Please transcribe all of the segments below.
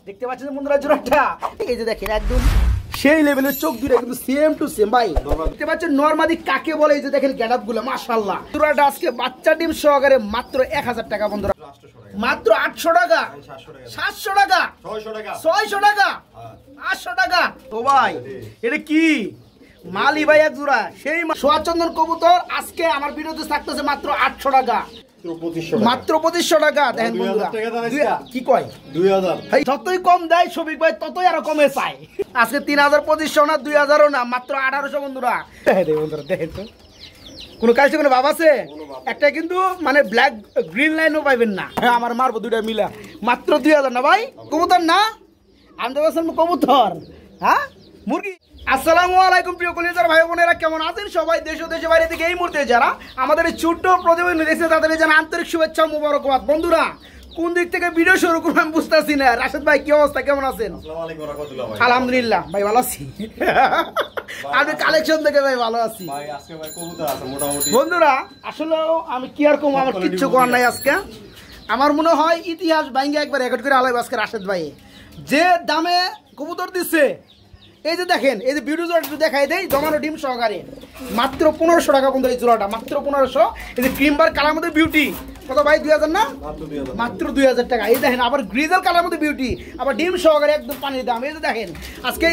দেখতে পাচ্ছেন বন্ধুরা জোড়াটা, এই যে দেখেন একদম সেই লেভেলের চোখ দুটো একদম সেম টু সেম ভাই। দেখতে পাচ্ছেন নরমাদি কাকে বলে, এই যে দেখেন গেটআপ গুলো মাশাআল্লাহ। জোড়াটা আজকে বাচ্চা ডিম সহকারে মাত্র 1000 টাকা বন্ধুরা, মাত্র 800 টাকা, 700 টাকা, 600 টাকা, 800 টাকা। তো ভাই এটা কি মালি ভাই এক জোড়া সেই সোয়াচন্দন কবুতর আজকে আমার ভিডিওতে থাকতেছে মাত্র 800 টাকা, মাত্র 2500 টাকা। দেখেন বন্ধুরা কি কয় 2000, যতই কম দেয় শফিক ভাই ততই আরো কমে চাই। আজকে 3000-2500 না 2000ও না, মাত্র 1800 বন্ধুরা। বন্ধুরা দেখেন তো কোনো কাজে কোনো ভাব আছে একটা, কিন্তু মানে ব্ল্যাক গ্রিন লাইনও পাইবেন না। আমার মারবো দুইটা মিলা, মাত্র 2000 না ভাই। কবুতর না আনতে পারছেন কবুতর, হ্যাঁ মুরগি। আসসালামু আলাইকুম প্রিয় কলিজার ভাই বোনেরা, কেমন আছেন সবাই? দেশ ও দেশের বাইরে থেকে এই মুহূর্তে যারা আমাদের এই ছোট্ট প্রতিবেদন দেখছেন তাদের জানা আন্তরিক শুভেচ্ছা মুবারকবাদ। বন্ধুরা কোন দিক থেকে ভিডিও শুরু করবো আমি বুঝতেছি না। রাশেদ ভাই কি অবস্থা, কেমন আছেন? আলহামদুলিল্লাহ ভাই ভালো আছি, আমি কালেকশন থেকে ভাই ভালো আছি। বন্ধুরা আসলে আমি কি আর কম, আমার কিচ্ছু করার নাই। আজকে আমার মনে হয় ইতিহাস ভাঙ্গে একবার রেকর্ড করে আলাইব আজকে রাশেদ ভাই যে দামে কবুতর দিচ্ছে। এই যে দেখেন, এই যে ভিডিও জোড়াটা দেখাই দেয় জমানো ডিম সহকারে মাত্র 1500 টাকা বন্ধু। এই জোড়াটা মাত্র 1500। এই যে ক্রিম বার কালার মধ্যে বিউটি কত ভাই 2000 না, মাত্র 2000 টাকা। এই দেখেন আবার গ্রিজেল কালার মধ্যে বিউটি, আবার ডিম সহকারে একদম পানির দাম। এই যে দেখেন আজকে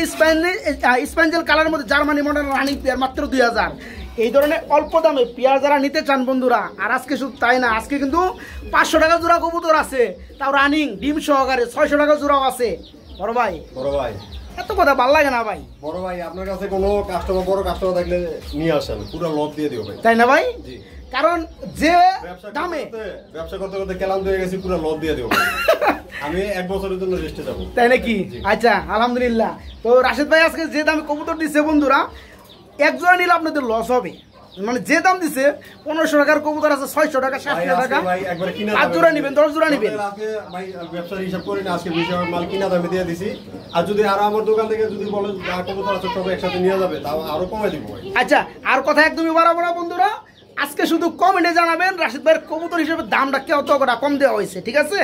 স্প্যাঞ্জেল কালার মধ্যে জার্মানি মডেল রানিং পেয়ার মাত্র 2000। এই ধরনের অল্প দামে পেয়ার যারা নিতে চান বন্ধুরা, আর আজকে শুধু তাই না, আজকে কিন্তু 500 টাকা জোড়া কবুতর আছে, তাও রানিং ডিম সহকারে 600 টাকা জোড়াও আছে। বড় ভাই এত কথা ভালো লাগে না ভাই। বড় ভাই আপনার কাছে কোনো কাস্টমার বড় কাস্টমার থাকলে নিয়ে আসেন, পুরো লট দিয়ে দিও ভাই, তাই না ভাই? কারণ যে দামে ব্যবসা করতে করতে ক্লান্ত হয়ে গেছি, পুরো লট দিয়ে দিও ভাই। আমি 1 বছরের জন্য রেস্টে যাব, তাই নাকি? আচ্ছা আলহামদুলিল্লাহ। তো রাশেদ ভাই আজকে যে দামে কবুতর দিচ্ছে বন্ধুরা, এক জোড়া নিলে আপনাদের লস হবে। মানে যে দাম দিছে 1500 টাকার কবুতর আছে 600 টাকা 700 টাকা, 5 জোড়া নিবেন 10 জোড়া নিবেন। ভাই ব্যবসার হিসাব করি না, আজকে 20 মাল কিনা দামে দিয়ে দিছি। আর যদি আর আমার দোকান থেকে যদি বলেন কবুতর আছে সব একসাথে নিয়ে যাবে, তাও আরো কমাই দিব ভাই। আচ্ছা আর কথা একদমই বাড়াবো না বন্ধুরা, আজকে শুধু কমেন্টে জানাবেন রাশেদ ভাইয়ের কবুতর হিসেবে দামটা কতটা কম দেওয়া হয়েছে, ঠিক আছে?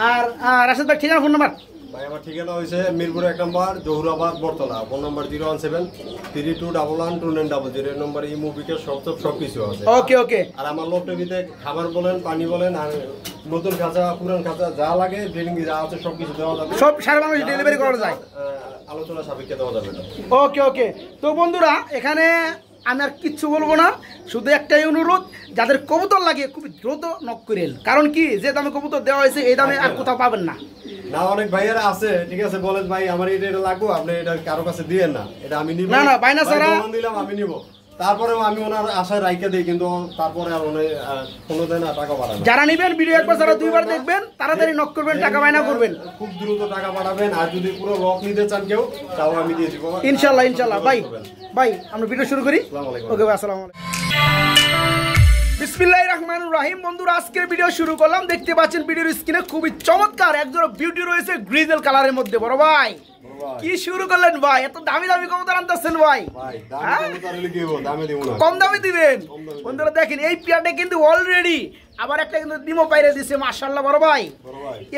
আর রাশেদ ভাই ঠিকানা ফোন নাম্বার? ভাই আমার ঠিকানা হয়েছে মিরপুর 1 নম্বর জহুরাবাদ বরতলা, ফোন নাম্বার 01732112900। এই নম্বরে এই মুভিকে সব কিছু আছে। ওকে ওকে। আর আমার লোকটার ভিতরে খাবার বলেন, পানি বলেন, আর নতুন খাঁচা পুরান খাঁচা যা লাগে ব্রিডিং যা আছে সব কিছু দেওয়া যাবে, সব সারা বাংলাদেশ ডেলিভারি করা যায়, আলোচনা সাপেক্ষে দেওয়া যাবে। ওকে ওকে। তো বন্ধুরা এখানে আমি আর কিচ্ছু বলবো না, শুধু একটাই অনুরোধ, যাদের কবুতর লাগে খুব দ্রুত নক করেন। কারণ কি যে দামে কবুতর দেওয়া হয়েছে এই দামে আর কোথাও পাবেন না। না অনেক ভাইয়েরা আছে, ঠিক আছে, বলেন ভাই আমার এটা লাগবে, আপনি এটা কারো কাছে দিয়েন না, এটা আমি নিব। না বাইনা ছাড়া দিলাম আমি নিব, তারপরেও আমি ওনার আশায় রাইখা দেই, কিন্তু তারপরে আর কোনোদিন টাকা বাড়াবেন। যারা নিবেন ভিডিও একবার যারা 2 বার দেখবেন তাড়াতাড়ি নক করবেন, টাকা বায়না করবেন, খুব দ্রুত টাকা পাঠাবেন। আর যদি পুরো লক নিতে চান কেউ, তাও আমি দিয়ে দিব ইনশাআল্লাহ। ইনশাআল্লাহ ভাই আমরা ভিডিও শুরু করি। ওকে ভাই আসসালামু আলাইকুম। বিসমিল্লাহির রহমানির রহিম। বন্ধুরা আজকের ভিডিও শুরু করলাম। দেখতে পাচ্ছেন ভিডিওর স্ক্রিনে খুবই চমৎকার একজোড়া বিউটি রয়েছে গ্রিজেল কালারের মধ্যে। বড় ভাই কি শুরু করলেন ভাই, এত দামি দামি কবুতর আনতেছেন ভাই? কম দামে দিবেন? বন্ধুরা দেখেন এই পেয়ারটা কিন্তু অলরেডি আবার একটা কিন্তু ডিমো পাইরে দিছে মাশাআল্লাহ। বড় ভাই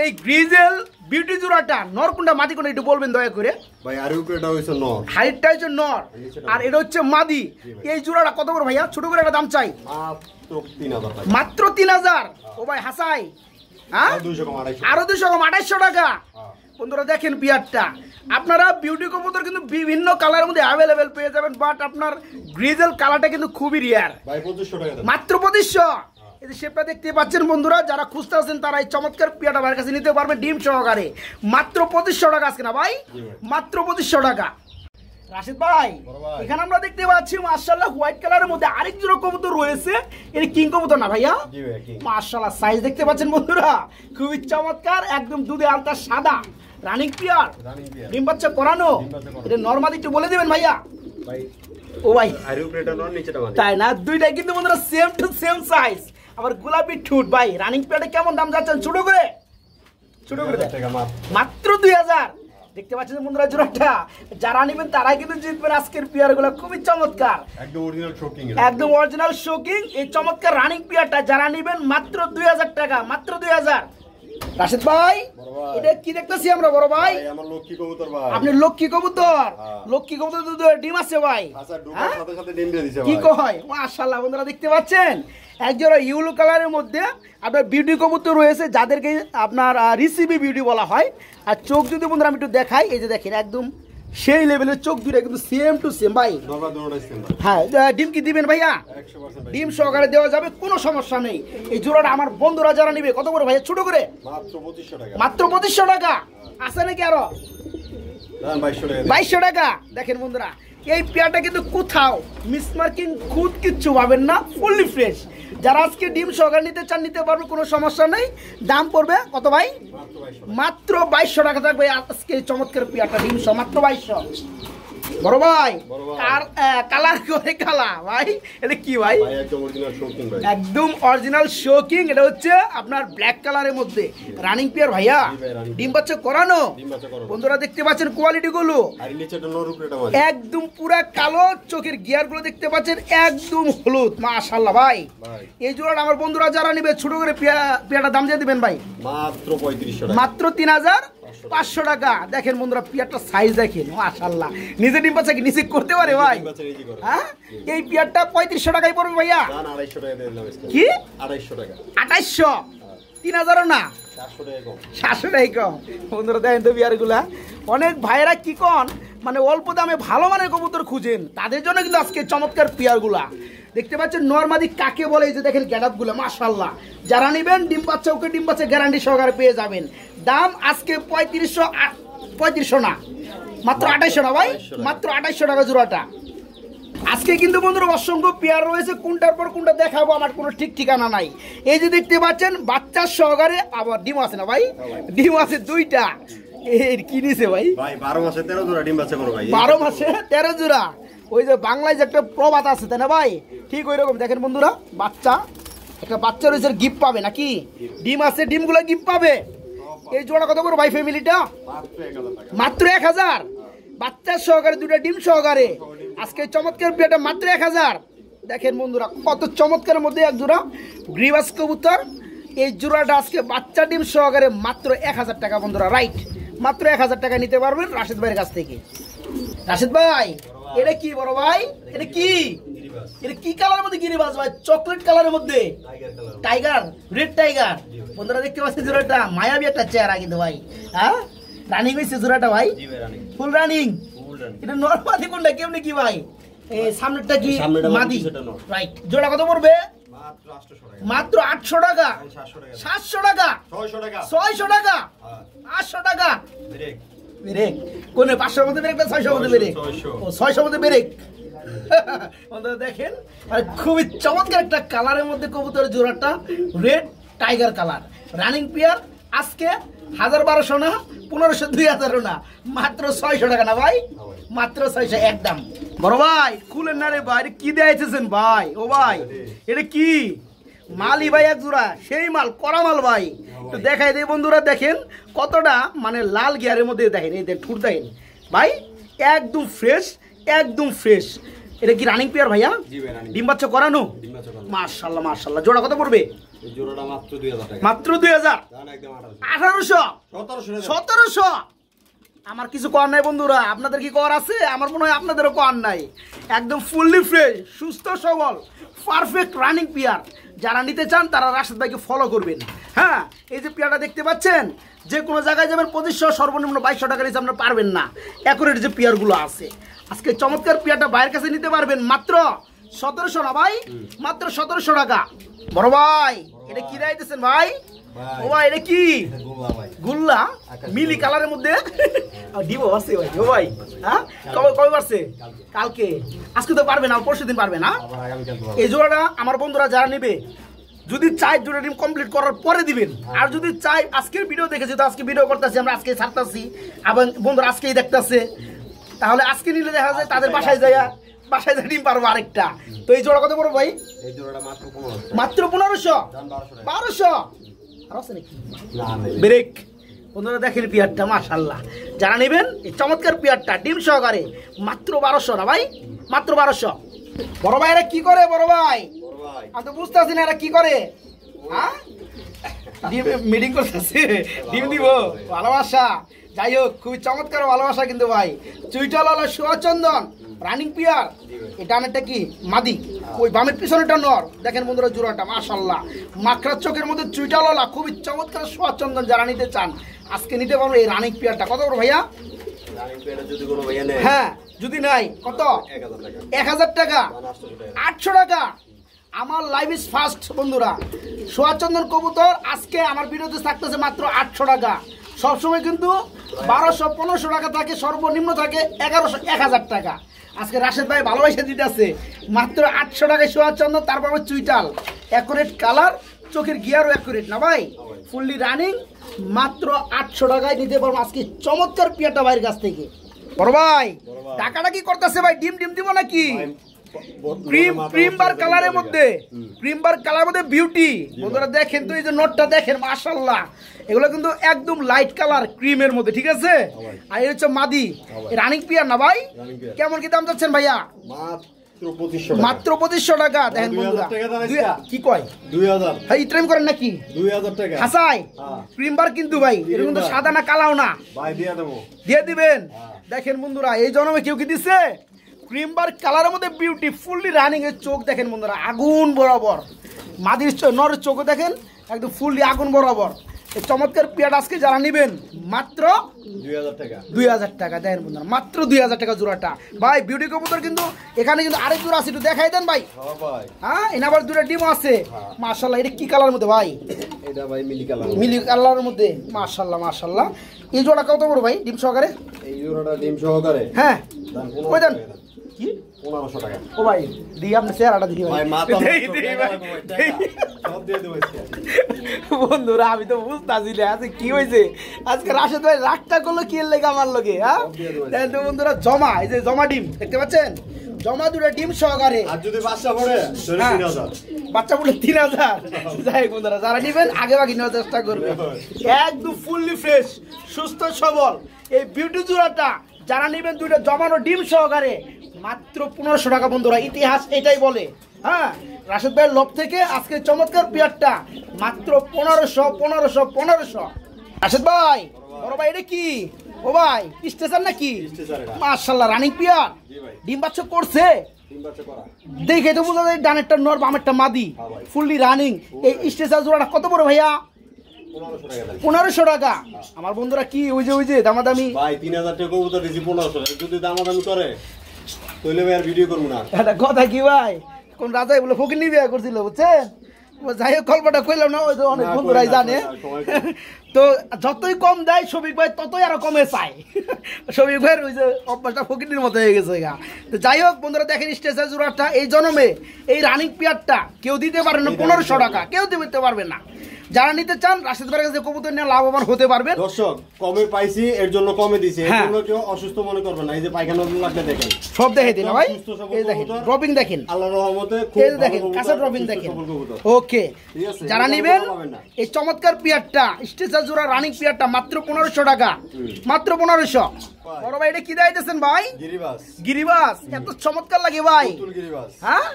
এই গ্রিজেল বিউটি জোড়াটা নর কোনটা মাদি কোনটা একটু বলবেন দয়া করে ভাই? আর উপরেটা হইছে নর, হাইটটা হইছে নর আর এটা হচ্ছে মাদি। এই জোড়াটা কত করে ভাইয়া? ছোট করে একটা দাম চাই, মাত্র 3000। ও ভাই হাসাই হ্যাঁ আরো 200 কম 2800 টাকা। বন্ধুরা দেখেন পেয়ারটা, আপনারা বিউটি কবুতর কিন্তু বিভিন্ন কালারের মধ্যে অ্যাভেলেবেল পেয়ে যাবেন, বাট আপনার গ্রিজেল কালারটা কিন্তু খুবই রিয়ার। মাত্র 2500। এই যে শেপটা দেখতে পাচ্ছেন বন্ধুরা, যারা খুঁজতে আছেন তারা এই চমৎকার পেয়ারটা আমার কাছে নিতে পারবেন ডিম সহকারে, মাত্র 2500 টাকা। আজকে না ভাই মাত্র 2500 টাকা। রাশিদ ভাই এখানে আমরা দেখতে পাচ্ছি মাশাআল্লাহ হোয়াইট কালারের মধ্যে আরেক জোড়া কবুতর রয়েছে। এটা কিং কবুতর না ভাইয়া? মাশাআল্লাহ সাইজ দেখতে পাচ্ছেন বন্ধুরা, খুবই চমৎকার, একদম দুধে আলতা সাদা রানিং পিয়ার, ডিম বাচ্চা করানো। এটা নরমালি একটু বলে দিবেন ভাইয়া। ও ভাই আর উপরেটা নর নিচেটা মাদি, তাই না? দুইটাই কিন্তু বন্ধুরা সেম টু সেম সাইজ, আবার গোলাপি ঠুট। ভাই রানিং পিয়ারটা কেমন দাম যাচ্ছেন? ছোট করে মাত্র 2000। দেখতে পাচ্ছেন বন্ধুরা জোড়াটা, যারা নেবেন তারাই কিন্তু জিতবেন আজকের পেয়ারগুলো। খুবই চমৎকার, একদম অরিজিনাল শোকিং এই চমৎকার রানিং পেয়ারটা যারা নেবেন মাত্র 2000 টাকা, মাত্র 2000। রাশেদ ভাই এটা কি দেখতেছি আমরা বড় ভাই? আমার লক্ষ্মী কবুতর ভাই। আপনি লক্ষ্মী কবুতর? লক্ষ্মী কবুতর তো ডিম আছে ভাই। আচ্ছা ঢোকার সাথে সাথে ডিম দিয়ে দিছে ভাই। কি কয়? মাশাআল্লাহ বন্ধুরা দেখতে পাচ্ছেন একজোড়া ইয়েলো কালারের মধ্যে আপনার বিউটি কবুতর রয়েছে, যাদেরকে আপনার রিসিভি বিউটি বলা হয়। আর চোখ যদি বন্ধুরা আমি একটু দেখাই, এই যে দেখেন একদম সেই লেভেলের চোখ দুটো কিন্তু সেম টু সেম ভাই। হ্যাঁ ডিম কি দিবেন ভাইয়া? ডিম সহকারে দেওয়া যাবে, কোনো সমস্যা নেই। এই জোড়াটা আমার বন্ধুরা যারা নিবে কত করে ভাইয়া? ছোট করে মাত্র 2500 টাকা। আছে নাকি আরো? 2200 টাকা। দেখেন বন্ধুরা এই পেয়ারটা কিন্তু কোথাও মিসমার্কিং খুদ কিচ্ছু পাবেন না, ফুললি ফ্রেশ। যারা আজকে ডিম সহকারে নিতে চান নিতে পারবে, কোনো সমস্যা নেই। দাম পড়বে কত ভাই? মাত্র 2200 টাকা থাকবে আজকে চমৎকার পেয়ারটা ডিম সহ মাত্র 2200। বড় ভাই কালার করে কালা ভাই, এটা কি ভাই? একদম অরিজিনাল শোকিং। এটা হচ্ছে আপনার ব্ল্যাক কালারের মধ্যে রানিং পেয়ার ভাইয়া, ডিম বাচ্চা করানো। বন্ধুরা দেখতে পাচ্ছেন কোয়ালিটি গুলো একদম পুরা কালো, চোখের গিয়ার গুলো দেখতে পাচ্ছেন একদম হলুদ। মাশাআল্লাহ ভাই এই জোড়াটা আমার বন্ধুরা যারা নিবে ছোট করে পেয়ারটা দাম দিয়ে দিবেন ভাই মাত্র 3500 টাকা, মাত্র 3500 টাকা। দেখেন বন্ধুরা পিয়ারটা সাইজ দেখেন মাশাআল্লাহ। নিজে ডিম বাচ্চা কি নিজে করতে পারে ভাই? হ্যাঁ এই পিয়ারটা 3500 টাকাই পড়বে ভাইয়া। কি 2800? 3000 না 700 টাকা কম। বন্ধুরা দেখেন তো পিয়ার গুলা অনেক ভাইয়েরা কি কন মানে অল্প দামে ভালো মানের কবুতর খুঁজেন, তাদের জন্য কিন্তু আজকে চমৎকার পিয়ার গুলা দেখতে পাচ্ছেন। নরমাদি কাকে বলে? এই যে দেখেন গ্যাডাপ গুলো মাশাআল্লাহ। যারা নিবেন ডিম বাচ্চা ওকে ডিম বাচ্চা গ্যারান্টি সহকারে পেয়ে যাবেন। দাম আজকে 3500 না মাত্র 2800 না ভাই, মাত্র 2800 টাকা জোড়াটা। আজকে কিন্তু বন্ধুরা অসংখ্য পেয়ার রয়েছে, কোনটার পর কোনটা দেখাবো আমার কোনো ঠিক ঠিকানা নাই। এই যে দেখতে পাচ্ছেন বাচ্চা সহকারে আবার ডিম আছে না ভাই? ডিম আছে দুইটা। এর কি নিছে ভাই? 12 মাসে 13 জোড়া ডিম বাচ্চা করো ভাই। 12 মাসে 13 জোড়া। ওই যে বাংলায় যে একটা প্রবাদ আছে তাই না ভাই, ঠিক ওই রকম। দেখেন বন্ধুরা বাচ্চা একটা বাচ্চা রয়েছে, গিফট পাবে নাকি? ডিম আছে, ডিমগুলো গিফট পাবে। এই জোড়া কত করে ভাই ফ্যামিলিটা? মাত্র 1000। বাচ্চা সহকারে দুটা ডিম সহকারে আজকে চমৎকার পেয়ারটা মাত্র 1000। দেখেন বন্ধুরা কত চমৎকারের মধ্যে এক জোড়া গ্রিবাস কবুতর। এই জোড়াটা আজকে বাচ্চা ডিম সহকারে মাত্র 1000 টাকা বন্ধুরা, রাইট মাত্র 1000 টাকা নিতে পারবেন রাশেদ ভাইয়ের কাছ থেকে। রাশেদ ভাই এটা কি বড় ভাই? এটা কি? এটা কি কালারের মধ্যে গিরিবাস ভাই? চকলেট কালারের মধ্যে টাইগার, রেড টাইগার। বন্ধুরা দেখতে পাচ্ছেন জোড়াটা মায়াবী একটা চেহারা কিন্তু ভাই। হ্যাঁ রানিং হয়েছে জোড়াটা ভাই, ফুল রানিং। এটা নরমাদি কোনটা কেমনে কি ভাই? এই সামনেরটা কি মাদি? রাইট। জোড়া কত পড়বে? মাত্র 800 টাকা, 700 টাকা, 600 টাকা, 800 টাকা। ব্রেক কোনে 500 মধ্যে ব্রেক না 600 মধ্যে ব্রেক? ও 600 মধ্যে ব্রেক। বন্ধুরা দেখেন আর খুবই চমৎকার একটা কালারের মধ্যে কবুতরের জোড়াটা, red tiger colour running pair. আজকে 1000-1200 না 1500-2000 না মাত্র 600 টাকা না ভাই? মাত্র 600 একদম। বড় ভাই খুলেন না রে ভাই, কি দেখাইতেছেন ভাই? ও ভাই এটা কি মালই ভাই? এক জোড়া সেই মাল, করা মাল ভাই। তো দেখাই দেয় বন্ধুরা, দেখেন কতটা মানে লাল গিয়ারের মধ্যে। দেখেন এই দেখ ঠুট দেখেন ভাই একদম ফ্রেশ, একদম ফ্রেশ। এটা কি রানিং পেয়ার ভাইয়া? ডিম বাচ্চা করানো? মাশাআল্লাহ মাশাআল্লাহ। জোড়া কত পড়বে? জোড়াটা মাত্র 2000 টাকা। মাত্র 2000? 1800 1700। আমার কিছু করার নাই বন্ধুরা, আপনাদের কি করার আছে? আমার মনে হয় আপনাদেরও করার নাই। একদম ফুললি ফ্রেশ, সুস্থ সবল, পারফেক্ট রানিং পেয়ার। যারা নিতে চান তারা রাশেদ ভাইকে ফলো করবেন। হ্যাঁ এই যে পেয়ারটা দেখতে পাচ্ছেন, যে কোনো জায়গায় যাবেন 2500 সর্বনিম্ন 2200 টাকার নিচে আপনারা পারবেন না। অ্যাকুরেট যে পেয়ারগুলো আছে আজকে চমৎকার পেয়ারটা ভাইয়ের কাছে নিতে পারবেন মাত্র 1700 না ভাই? মাত্র 1700 টাকা। বড় ভাই এটা কি রাইতেছেন ভাই? ও ভাই এটা কি? গুল্লা মিলি কালারের মধ্যে ডিম আছে ভাই। ও ভাই হ্যাঁ কবে পারছে? কালকে। আজকে তো পারবে না, পরশু দিন পারবে না। এই জোড়াটা আমার বন্ধুরা যারা নেবে যদি চাই দুটো ডিম কমপ্লিট করার পরে দিবেন। আর যদি চাই আজকের ভিডিও দেখেছি তো আজকে ভিডিও করতেছি আমরা, আজকে ছাড়তেছি এবং বন্ধুরা আজকেই দেখতেছে, তাহলে আজকে নিলে দেখা যায় তাদের বাসায় যায় ডিম পারবো আরেকটা। তো এই জোড়া কত বড় ভাই? এই জোড়াটা মাত্র 1500 1200। আর আছে নাকি ব্রেক? বন্ধুরা দেখেন পিয়ারটা মাশাআল্লাহ। যারা নেবেন এই চমৎকার পিয়ারটা ডিম সহকারে মাত্র 1200 না ভাই? মাত্র 1200। বড় ভাই এরা কি করে? বড় ভাই আমি তো বুঝতেছি না এরা কি করে। হ্যাঁ ডিম মিটিং করতেছে, ডিম দিব ভালোবাসা। যাই হোক খুবই চমৎকার ভালোবাসা কিন্তু ভাই। চুইটাল হলো সুচন্দন রানিং পিয়ার, এই ডানেরটা কি মাদি, ওই বামের পিছনেটা নর। দেখেন বন্ধুরা জোড়াটা মাশাআল্লাহ, মাকড়ার চোখের মধ্যে চুইটালওয়ালা খুবই চমৎকার সুচন্দন। যারা নিতে চান আজকে নিতে পারবো এই রানিং পিয়ারটা। কত বড় ভাইয়া? হ্যাঁ যদি নাই কত? 1000 টাকা, 800 টাকা। আমার লাইভ ইজ ফার্স্ট বন্ধুরা। সুচন্দন কবুতর আজকে আমার ভিডিওতে থাকতেছে মাত্র 800 টাকা। সবসময় কিন্তু 1200-1500 টাকা থাকে, সর্বনিম্ন থাকে 1100-1000 টাকা। আজকে রাশেদ ভাই ভালোবাসা দিতেছে মাত্র 800 টাকায় সুচন্দন। তারপর চুইটাল অ্যাকুরেট কালার, চোখের গিয়ারও অ্যাকুরেট না ভাই, ফুললি রানিং। মাত্র 800 টাকায় নিতে পারবো আজকে চমৎকার পিয়াটা ভাইয়ের কাছ থেকে। বড় ভাই টাকাটা কি করতেছে ভাই? ডিম দিব নাকি? ক্রিম বার কালারের মধ্যে, ক্রিম বার কালারের মধ্যে বিউটি বন্ধুরা। দেখেন তো এই যে নোটটা দেখেন মাশাআল্লাহ, এগুলো কিন্তু একদম লাইট কালার ক্রিমের মধ্যে, ঠিক আছে। আর এই হচ্ছে মাদি রানিং পিয়ার না ভাই? কেমন কি দাম যাচ্ছেন ভাইয়া? মাত্র 2500 টাকা। দেখেন বন্ধুরা কি কয় 2000 ভাই ট্রেম করেন নাকি? 2000 টাকা হাসাই ক্রিম বার কিন্তু ভাই, এটা কিন্তু সাদা না কালাও না ভাই, দিয়ে দিবেন। দেখেন বন্ধুরা এই জন্মে কেউ কি দিচ্ছে? ক্রিম বার কালারের মধ্যে বিউটিফুলি রানিং। এর চোখ দেখেন বন্ধুরা আগুন বরাবর, মাদির নরের চোখ দেখেন একদম ফুললি আগুন বরাবর। এই চমৎকার পিয়াট আজকে যারা নেবেন মাত্র 2000 টাকা। দেখেন বন্ধুরা মাত্র 2000 টাকা জোড়াটা ভাই। বিউটি কবুতর কিন্তু এখানে কিন্তু আরেক জোড়া আছে, একটু দেখাই দেন ভাই। হ্যাঁ এনে আবার দুটো ডিমও আছে মাশাআল্লাহ। এটা কি কালারের মধ্যে ভাই? এটা ভাই মিলি কালারের মধ্যে মাশাআল্লাহ মাশাআল্লাহ। এই জোড়া কত বড় ভাই ডিম সহকারে? এই জোড়াটা ডিম সহকারে হ্যাঁ কই দেন কি 1500 টাকা। ও ভাই দি আপনি চেহারাটা দেখি ভাই, সব দিয়ে দেব বন্ধুরা। আমি তো বুঝতাছি না আজকে কি হইছে। আজকে রাশেদ ভাই রাগটা করলো কি এর লাগা আমার লগে। হ্যাঁ দেখেন তো বন্ধুরা জমা, এই যে জমা ডিম দেখতে পাচ্ছেন, জমা দুটো ডিম সহকারে। আর যদি বাচ্চা পড়ে 3000, বাচ্চা পড়লে 3000। যাই বন্ধুরা যারা নেবেন আগে ভাগে নেওয়ার চেষ্টা করবেন। একদম ফুললি ফ্রেশ সুস্থ সবল এই বিউটি জোড়াটা যারা নেবেন দুটো জমানো ডিম সহকারে মাত্র 1500 টাকা বন্ধুরা। ইতিহাস এটাই বলে। হ্যাঁ রাশেদ ভাইয়ের লোভ থেকে আজকে চমৎকার পিয়ারটা মাত্র 1500। রাশেদ ভাই বড় ভাই এটা কি? ও ভাই স্টেশন নাকি? মাশাআল্লাহ রানিং পিয়ার, ডিম বাচ্চা করছে দেখে তো বোঝা যায় ডানেরটা নর বামেরটা মাদি, ফুললি রানিং। এই স্টেশন জোড়াটা কত বড় ভাইয়া? 1500 টাকা। আমার বন্ধুরা কি ওই যে দামাদামি ভাই 3000 টাকা কবুতর দিছি 1500 যদি দামাদামি করে তাহলে ভাই আর ভিডিও করব না। এটা কথা কি ভাই? কোন রাজাই বলে ফকির নিয়ে বিয়ে করছিল বুঝছেন? যাই হোক গল্পটা কইলাম না, ওই যে অনেক বন্ধুরাই জানে। তো যতই কম দেয় শফিক ভাই ততই আরো কমে চায়। শফিক ভাইয়ের ওই যে অভ্যাসটা ফকিরের মতো হয়ে গেছে গা। তো যাই হোক বন্ধুরা দেখেন স্টেশন জোড়াটা এই জন্মে এই রানিং পিয়ারটা কেউ দিতে পারে না 1500 টাকা, কেউ দিতে পারবে না। যারা নিতে চান রাশেদ ভাইয়ের কাছে কবুতর নিয়ে লাভবান হতে পারবেন। দর্শক কমে পাইছি এর জন্য কমে দিছি, এর জন্য কেউ অসুস্থ মনে করবে না। এই যে পায়খানা লাগলে দেখেন সব দেখে দিন ভাই। এই দেখেন ড্রপিং দেখেন আল্লাহর রহমতে খুব ভালো দেখেন, কাঁচা ড্রপিং দেখেন। ওকে যারা নেবেন এই চমৎকার পিয়ারটা স্টেশন জোড়া রানিং পিয়ারটা মাত্র 1500 টাকা, মাত্র 1500। বড় ভাই এটা কি দাইতেছেন ভাই? গিরিবাস। গিরিবাস এত চমৎকার লাগে ভাই। হ্যাঁ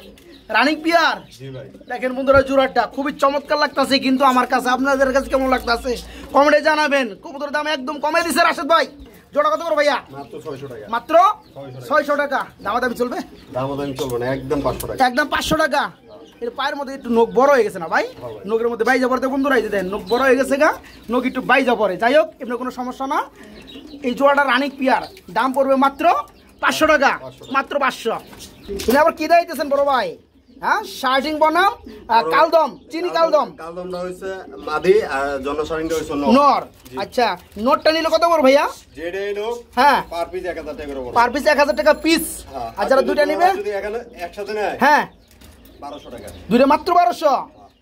রানিং পিয়ার দেখেন বন্ধুরা জোড়াটা খুবই চমৎকার লাগতেছে কিন্তু আমার কাছে। আপনাদের কাছে কেমন লাগতেছে কমেন্টে জানাবেন। কবুতরের দাম একদম কমে দিছে রাশেদ ভাই। জোড়া কত করে ভাইয়া? মাত্র 600 টাকা। মাত্র 600 টাকা। দামাদামি চলবে? দামাদামি চলবে না, একদম 500 টাকা। একদম 500 টাকা। এর পায়ের মধ্যে একটু নখ বড় হয়ে গেছে না ভাই? নখের মধ্যে বাইজা পড়তে বন্ধুরা এই যে দেন নখ বড় হয়ে গেছে গা, নখ একটু বাইজা পড়ে। যাই হোক এমনি কোনো সমস্যা না। এই জোড়াটা রানিং পিয়ার দাম পড়বে মাত্র 500 টাকা, মাত্র 500। তুমি আবার কি দাইতেছেন বড় ভাই? হ্যাঁ শার্টিং বনাম কালদম, চিনি কালদম। কালদমটা হইছে মাদি আর জনশার্টিংটা হইছে নর। আচ্ছা নরটা নিলে কত বড় ভাইয়া? যেটা এলো হ্যাঁ পার পিস 1000 টাকা করে বড়। পার পিস 1000 টাকা পিস। আর যারা দুইটা নেবে যদি এখানে একসাথে নেয় হ্যাঁ 1200 টাকা। দুইটা মাত্র 1200।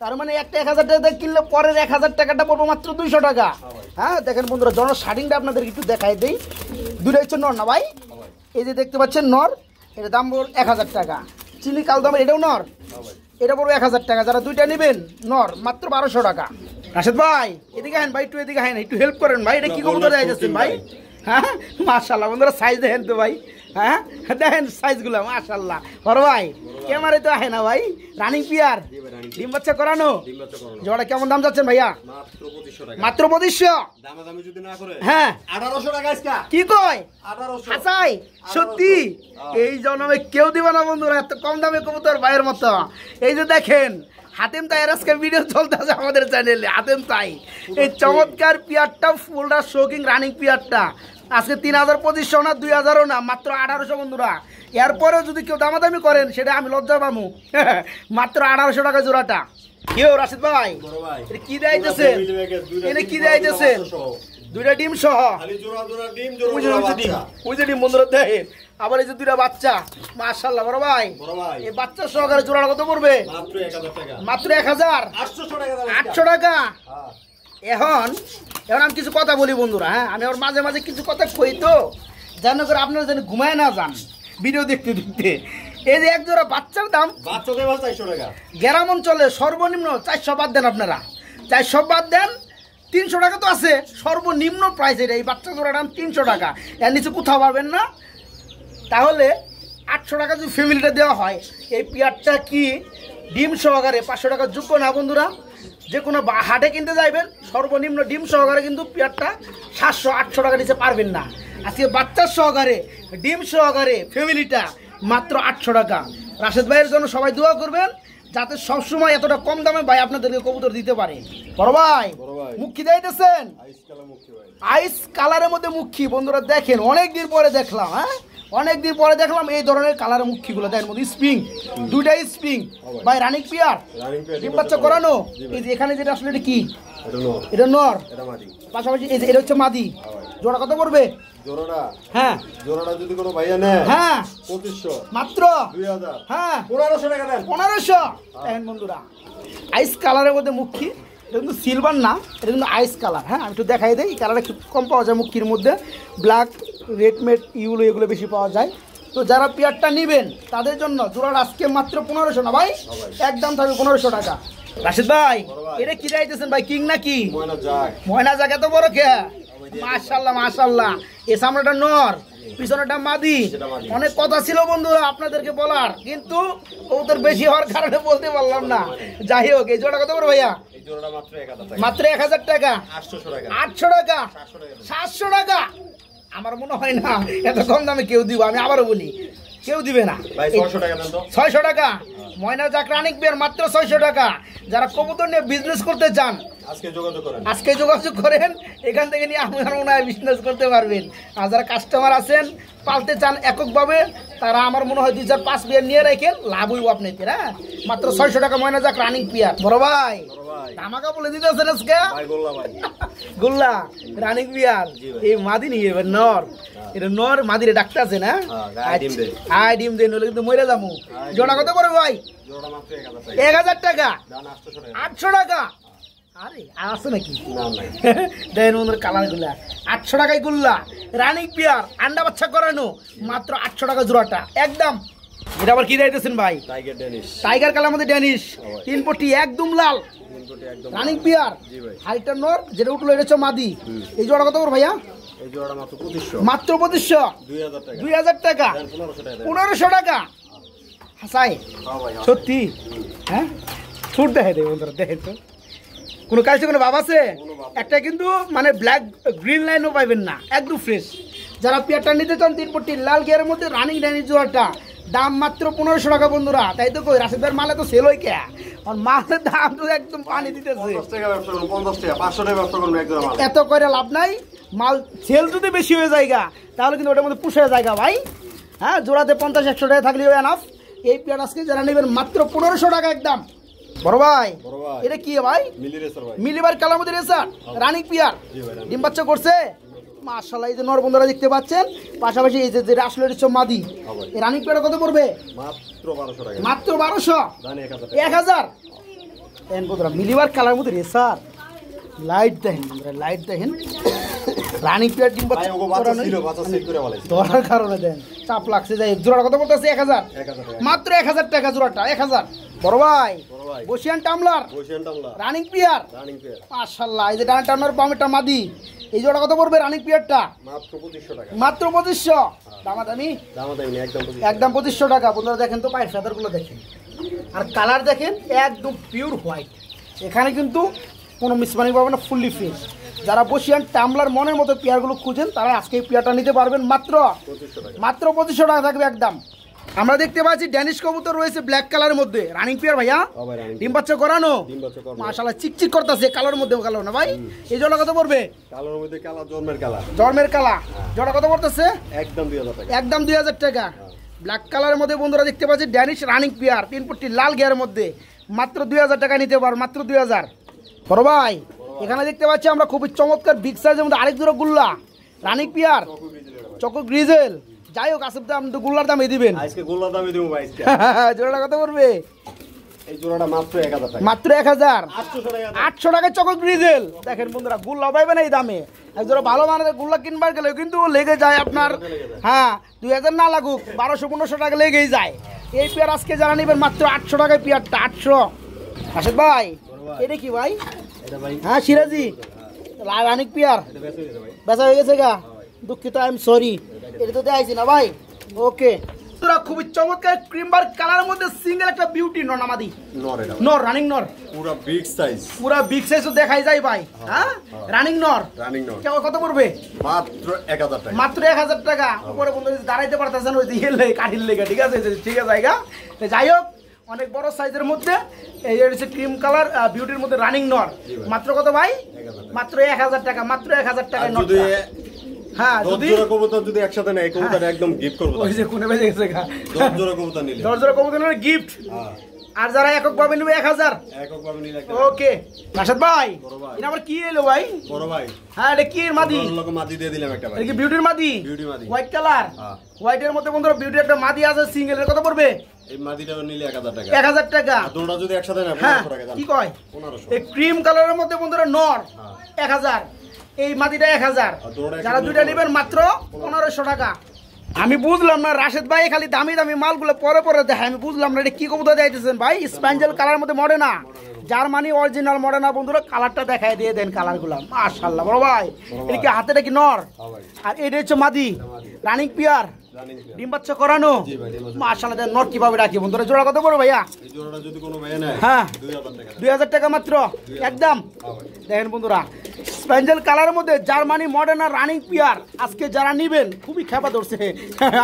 তার মানে একটা 1000 টাকা কিনলে পরের 1000 টাকাটা পড়বে মাত্র 200 টাকা। হ্যাঁ দেখেন বন্ধুরা জনশার্টিংটা আপনাদের একটু দেখাই দেই। দুইটা হচ্ছে নর না ভাই? এই যে দেখতে পাচ্ছেন নর, এর দাম পড়বে 1000 টাকা। চিনি কালদমের এটাও নর, এটা পড়বে 1000 টাকা। যারা দুইটা নেবেন নর মাত্র 1200 টাকা। রাশেদ ভাই এদিকে আহেন ভাই, একটু এদিকে আহেন, একটু হেল্প করেন ভাই। এটা কি কবুতর দেখাইতেছেন ভাই? হ্যাঁ মাশাআল্লাহ বন্ধুরা সাইজ দেখেন তো ভাই, হ্যাঁ দেখেন সাইজগুলো মাশাআল্লাহ। বড় ভাই ক্যামেরায় তো আহে না ভাই, রানিং পিয়ার ডিম বাচ্চা করানো জোড়া কেমন দাম যাচ্ছেন ভাইয়া? মাত্র 2500। দামাদামি যদি না করে হ্যাঁ 1800 টাকা আজকে। কি কয় 1800? হাসাই সত্যি? এই জন্মে কেউ দিবে না বন্ধুরা এত কম দামে কবুতর ভাইয়ের মতো। এই যে দেখেন হাতেম তাইয়ের আজকে ভিডিও চলতেছে আমাদের চ্যানেলে, হাতেম তাই এই চমৎকার পিয়ারটা ফুলটা শোকিং রানিং পিয়ারটা আজকে 3200 না 2000ও না, মাত্র 1800 বন্ধুরা। এরপরেও যদি কেউ দামাদামি করেন সেটা আমি লজ্জা পাবো। মাত্র 1800 টাকা জোড়াটা। কেউ রাশিদ ভাই এটা কি দেয়াইতেছেন? এটা কি দেয়াইতেছেন? দুইটা ডিম সহ ওই যে ডিম বন্ধুরা দেখেন, আবার এই যে দুইটা বাচ্চা মাশাআল্লাহ। বড় ভাই এই বাচ্চা সহকারে জোড়াটা কত পড়বে? মাত্র 1800 টাকা। এখন আমি কিছু কথা বলি বন্ধুরা, হ্যাঁ আমি ওর মাঝে মাঝে কিছু কথা কই তো যেন করে আপনারা যেন ঘুমায় না যান ভিডিও দেখতে দেখতে। এই যে এক জোড়া বাচ্চার দাম 400 টাকা। গ্রাম অঞ্চলে সর্বনিম্ন 400 বাদ দেন, আপনারা 400 বাদ দেন, 300 টাকা তো আছে সর্বনিম্ন প্রাইস। এটা এই বাচ্চা জোড়ার দাম 300 টাকা, এর নিচে কোথাও পাবেন না। তাহলে 800 টাকা যদি ফ্যামিলিটা দেওয়া হয়, এই পেয়ারটা কি ডিম সহকারে 500 টাকা যোগ্য না বন্ধুরা? যে কোনো হাটে কিনতে যাইবেন সর্বনিম্ন ডিম সহকারে কিন্তু পেয়ারটা 700-800 টাকা নিচে পারবেন না। আজকে বাচ্চার সহকারে ডিম সহকারে ফ্যামিলিটা মাত্র 800 টাকা। রাশেদ ভাইয়ের জন্য সবাই দোয়া করবেন যাতে সবসময় এতটা কম দামে ভাই আপনাদেরকে কবুতর দিতে পারে। বড় ভাই মুখী দিতেছেন আইস কালারের মধ্যে মুখী বন্ধুরা দেখেন, অনেকদিন পরে দেখলাম, হ্যাঁ অনেকদিন পরে দেখলাম এই ধরনের কালারের মুখীগুলো দেখেন মধ্যে স্প্রিং, দুইটাই স্প্রিং ভাই রানিং পিয়ার ডিম বাচ্চা করানো। এই যে এখানে যেটা আসলে এটা কি? এটা নর, পাশাপাশি এই যে এটা হচ্ছে মাদি। জোড়া কত পড়বে? জোড়াটা হ্যাঁ জোড়াটা যদি কোনো ভাইয়া নেয় হ্যাঁ 2500 মাত্র 2000 হ্যাঁ 1500 টাকা দেন। 1500 দেখেন বন্ধুরা আইস কালারের মধ্যে মুখী, এটা কিন্তু সিলভার না, এটা কিন্তু আইস কালার। হ্যাঁ আমি একটু দেখাই দিই, কালারটা একটু কম পাওয়া যায় মুখির মধ্যে, ব্ল্যাক রেড মেড ইউলো এগুলো বেশি পাওয়া যায়। তো যারা পেয়ারটা নেবেন তাদের জন্য জোড়াটা আজকে মাত্র 1500 না ভাই, একদম থাকবে 1500 টাকা। রাশিদ ভাই এটা কি চাইতেছেন ভাই? কিং নাকি ময়না জাগ? এত বড় কে? মাশাআল্লাহ মাশাআল্লাহ। এই সামনেটা নর, পিছনেটা মাদি। অনেক কথা ছিল বন্ধুরা আপনাদেরকে বলার, কিন্তু ওদের বেশি হওয়ার কারণে বলতে পারলাম না। যাই হোক এই জোড়া কত বড় ভাইয়া? মাত্র 1000 টাকা। 800 টাকা 700 টাকা। আমার মনে হয় না এত কম দামে কেউ দিব, আমি আবারও বলি কেউ দিবে না। 600 টাকা ময়না জাক রানিক বের মাত্র 600 টাকা। যারা কবুতর নিয়ে বিজনেস করতে চান আজকে যোগাযোগ করেন, এখান থেকে নিয়ে আমার মনে হয় বিজনেস করতে পারবেন। আর যারা কাস্টমার আছেন পালতে চান এককভাবে, তারা আমার মনে হয় 2-4-5 পেয়ার নিয়ে রাখেন, লাভ হইব আপনাদের। হ্যাঁ মাত্র 600 টাকা ময়না জাক রানিং পেয়ার। বড় ভাই ধামাকা বলে দিতেছেন আজকে গোল্লা রানিং পেয়ার। এই মাদি নিয়ে এবার নর, এটা নর মাদিরে ডাক্তার আছে না? আয় ডিম দেন হলে কিন্তু মরে যাবো। জোড়া কত করে ভাই? 1000 টাকা 800 টাকা। আরে আছে নাকি? দেখেন ওদের কালার গুলা 800 টাকায় গুল্লা রানিং পেয়ার আন্ডা বাচ্চা করানো মাত্র 800 টাকা জোড়াটা একদম। এটা আবার কি দিতেছেন ভাই? টাইগার কালার মধ্যে ড্যানিশ 3 পটি একদম লাল রানিং পেয়ার। হাইটার নর যেটা উঠলো এটা হচ্ছে মাদি। এই জোড়া কত করে ভাইয়া? এই জোড়াটা মাত্র 2500। মাত্র 2500 2000 টাকা 1500 টাকা। হাসাই সত্যি? হ্যাঁ ছুট দেখে দেয় বন্ধুরা, দেখেন তো কোনো কাজে কোনো ভাব আছে একটা, কিন্তু মানে ব্ল্যাক গ্রিন লাইনও পাইবেন না, একদম ফ্রেশ। যারা পেয়ারটা নিতে চান 3 পটি লাল গিয়ারের মধ্যে রানিং ড্যানিশ জোড়াটা দাম মাত্র 1500 টাকা বন্ধুরা। তাই তো কই রাশিদ ভাইয়ের মালে তো সেল হই কে, আর মালের দাম তো একদম পানি দিতেছে। এত করে লাভ নাই, মাল সেল যদি বেশি হয়ে যায় তাহলে কিন্তু ওটার মধ্যে পুষে যায় ভাই। হ্যাঁ জোড়াতে 50-100 টাকা থাকলেও এনাফ। এই পেয়ার আজকে যারা নেবেন মাত্র 1500 টাকা একদম। বড় ভাই এটা কি ভাই? মিলিবার কালার মধ্যে রেসার রানিং পিয়ার ডিম বাচ্চা করছে মাশাআল্লাহ। এই যে নর বন্ধুরা দেখতে পাচ্ছেন, পাশাপাশি এই যে আসলে হচ্ছে মাদি। এই রানিং পিয়ার কত পড়বে? মাত্র 1200 1000। এন বন্ধুরা মিলিবার কালার মধ্যে রেসার লাইট দেখেন বন্ধুরা, লাইট দেখেন রানিং পেয়ার ডিম বাচ্চা ধরার কারণে দেন চাপ লাগছে। যাই জোড়াটা কত বলতেছে? 1000, মাত্র 1000 টাকা জোড়াটা। 1000। বড় ভাই বসিয়ান টামলার রানিং পেয়ার, মাশাআল্লাহ। এই যে ডান টামলার বামেরটা মাদি, এই জোড়া কত পড়বে রানিং পেয়ারটা? মাত্র 2500। দামাদামি একদম 2500 টাকা। বন্ধুরা দেখেন তো পায়ের ফেদারগুলো দেখেন, আর কালার দেখেন একদম পিওর হোয়াইট। এখানে কিন্তু কোনো মিসমানি পাবে না, ফুললি ফ্রেশ। যারা বসিয়ান টামলার মনের মতো পেয়ারগুলো খুঁজেন তারা আজকে এই পেয়ারটা নিতে পারবেন মাত্র 2500 টাকা থাকবে একদম। আমরা দেখতে পাচ্ছি ড্যানিশ কবুতর রয়েছে ব্ল্যাক কালারের মধ্যে, রানিং পেয়ার ভাইয়া, ডিম বাচ্চা করানো, মাশাআল্লাহ চিকচিক করতেছে কালোর মধ্যে। কালো না ভাই? এই জোড়া কত পড়বে? কালোর মধ্যে কালা, জন্মের কালা। জোড়া কত পড়তেছে? একদম 2000 টাকা। একদম 2000 টাকা। ব্ল্যাক কালারের মধ্যে বন্ধুরা দেখতে পাচ্ছি ড্যানিশ রানিং পেয়ার, 3 পট্টি লাল গিয়ারের মধ্যে, মাত্র 2000 টাকা নিতে পারো, মাত্র 2000। বড় ভাই এখানে দেখতে পাচ্ছি আমরা খুবই চমৎকার বিগ সাইজের মধ্যে আরেক জোড়া গুল্লা রানিং পেয়ার, চকো গ্রিজেল। যাই হোক আসলে আপনি তো গুল্লার দামে দিবেন। আজকে গুল্লার দামে দেবো ভাই। জোড়াটা কত পড়বে? এই জোড়াটা মাত্র 1000 টাকা। মাত্র 1000। 800 টাকা চকো গ্রিজেল। দেখেন বন্ধুরা গুল্লা পাইবেন এই দামে। এক জোড়া ভালো মানের গুল্লা কিনবার গেলে কিন্তু লেগে যায় আপনার, হ্যাঁ 2000 না লাগুক 1200-1500 টাকা লেগেই যায়। এই পেয়ার আজকে যারা নেবেন মাত্র 800 টাকায় পেয়ারটা। 800। আশিক ভাই এটা কি ভাই? হ্যাঁ সিরাজি রানিং পেয়ার বেচা হয়ে গেছে গা? দুঃখিত, আই এম সরি, এটা তো দেখাইছি না ভাই। ওকে তোরা খুবই চমৎকার ক্রিমবার কালারের মধ্যে সিঙ্গেল একটা বিউটি নর নামাদি, নর রানিং নর, পুরো বিগ সাইজ, পুরো বিগ সাইজ তো দেখাই যায় ভাই। হ্যাঁ রানিং নর। কত পড়বে? মাত্র 1000 টাকা। মাত্র 1000 টাকা। উপরে বন্ধু দাঁড়াইতে পারতেছেন ওই দিয়ে কাঠির লেগে, ঠিক আছে ঠিক আছে জায়গা। যাই হোক অনেক বড় সাইজের মধ্যে এই হচ্ছে ক্রিম কালার বিউটির মধ্যে রানিং নর। মাত্র কত ভাই? মাত্র 1000 টাকা। মাত্র 1000 টাকা নর। হ্যাঁ যদি কবুতর যদি একসাথে নেয় কবুতর একদম গিফট করব। ওই যে কোনে বেজে গেছে গা। 10 জোড়া কবুতর নিলে 10 জোড়া কবুতর নিলে গিফট। আর যারা একক ভাবে নেবে 1000 একক ভাবে নিলে। ওকে রাশাদ ভাই এটা আবার কি এলো ভাই? বড় ভাই হ্যাঁ এটা কি মাদি? লোক মাদি দিয়ে দিলাম একটা ভাই। এটা কি বিউটির মাদি? বিউটি মাদি হোয়াইট কালার। হোয়াইটের মধ্যে বন্ধুরা বিউটি একটা মাদি আছে সিঙ্গেল। এর কত পড়বে? এই মাদিটাও নিলে 1000 টাকা। 1000 টাকা। আর দুটো যদি একসাথে নেয় 1500 টাকা। কি কয়? 1500। এই ক্রিম কালারের মধ্যে বন্ধুরা নর 1000, এই মাদিটা 1000। যারা দুইটা নেবেন মাত্র 1500 টাকা। আমি বুঝলাম না রাশেদ ভাই খালি দামি দামি মালগুলো পরে পরে দেখে, আমি বুঝলাম না এটা কি কবুতর দিতেছেন ভাই? স্প্যাঞ্জেল কালার মধ্যে মডে না, জার্মানি অরিজিনাল মডে না বন্ধুরা। কালারটা দেখায় দিয়ে দেন কালারগুলো, মাশাআল্লাহ। বড় ভাই এটা কি হাতেটা কি নর? আর এটা হচ্ছে মাদি রানিং পিয়ার, ডিম বাচ্চা করানো, মাশাআল্লাহ। দেন নর কিভাবে রাখি বন্ধুরা? জোড়া কত বড় ভাইয়া? এই জোড়াটা যদি কোনো ভাই নেয় হ্যাঁ 2000 টাকা। 2000 টাকা মাত্র একদম। দেখেন বন্ধুরা স্প্যাঞ্জেল কালারের মধ্যে জার্মানি মডার্ন আর রানিং পিয়ার আজকে যারা নিবেন খুবই খেপা ধরছে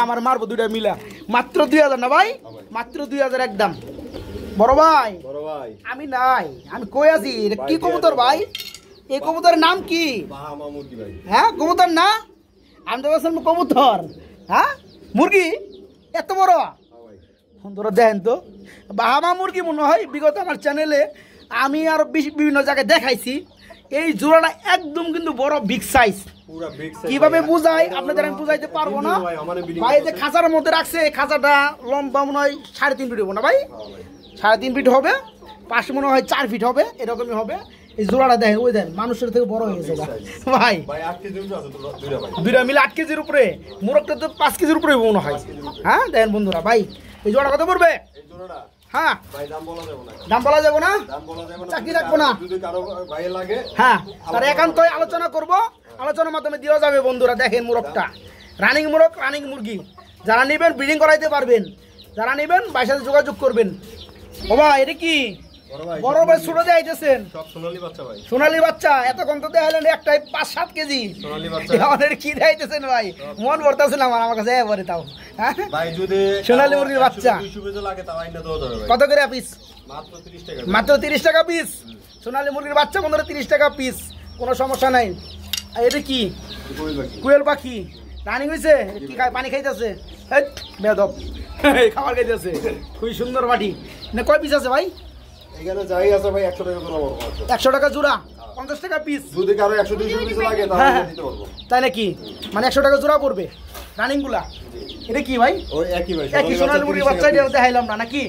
আমার মারবো দুইটা মিলা। মাত্র 2000 না ভাই? মাত্র 2000 একদম। বড় ভাই আমি নাই, আমি কই আছি? এটা কি কবুতর ভাই? এই কবুতরের নাম কি? বাহামা মুরগি ভাই। হ্যাঁ কবুতর না? আমি তো বলছিলাম কবুতর। হ্যাঁ মুরগি এত বড়? বন্ধুরা দেখেন তো বাহামা মুরগি মনে হয় বিগত আমার চ্যানেলে আমি আর বিভিন্ন জায়গায় দেখাইছি। এই জোড়াটা একদম কিন্তু বড় বিগ সাইজ। কিভাবে বুঝাই আপনাদের আমি বুঝাইতে পারবো না ভাই। যে খাঁচার মধ্যে রাখছে এই খাঁচাটা লম্বা মনে হয় 3.5 ফিট হবে না ভাই? 3.5 ফিট হবে, পাশে মনে হয় 4 ফিট হবে, এরকমই হবে। এই জোড়াটা দেখেন, ওই দেন মানুষের থেকে বড় হয়ে গেছে ভাই। দুইটা মিলে 8 কেজির উপরে, মোরগটা তো 5 কেজির উপরে মনে হয়। হ্যাঁ দেখেন বন্ধুরা ভাই এই জোড়া কত পড়বে? হ্যাঁ দাম বলা যাবে না, চাকরি রাখবো না। হ্যাঁ তার একান্তই আলোচনা করবো, আলোচনার মাধ্যমে দেওয়া যাবে বন্ধুরা। দেখেন মোরগটা রানিং মোরগ, রানিং মুরগি। যারা নেবেন ব্রিডিং করাইতে পারবেন, যারা নেবেন ভাইয়ের সাথে যোগাযোগ করবেন। ও ভাই এটা কি? বড় ভাই ছোট দিয়ে আইতেছেন? সোনালী বাচ্চা। এত কম তো দেখালেন একটাই 5-7 কেজি। আমাদের কি দেখাইতেছেন ভাই? মন ভরতেছে না আমার কাছে এবারে। তাও সোনালী মুরগির বাচ্চা কত করে পিস? মাত্র 30 টাকা পিস। সোনালী মুরগির বাচ্চা 30 টাকা পিস, কোনো সমস্যা নাই। আর এটা কি? কুয়েল পাখি রানিং হয়েছে। কি খায়? পানি খাইতেছে বেদব খাবার খাইতেছে। খুবই সুন্দর বাটি। না কয় পিস আছে ভাই? এখানে যাই আছে ভাই 100 টাকা জোড়া। 100 টাকা জোড়া, 50 টাকা পিস। যদি কারো 100-200 পিস লাগে তাহলে দিতে পারবো। তাই নাকি? মানে 100 টাকা জোড়া পড়বে রানিং গুলা। এটা কি ভাই? ওই একই ভাই, একই সোনালী মুরগির বাচ্চা দেখাইলাম না নাকি?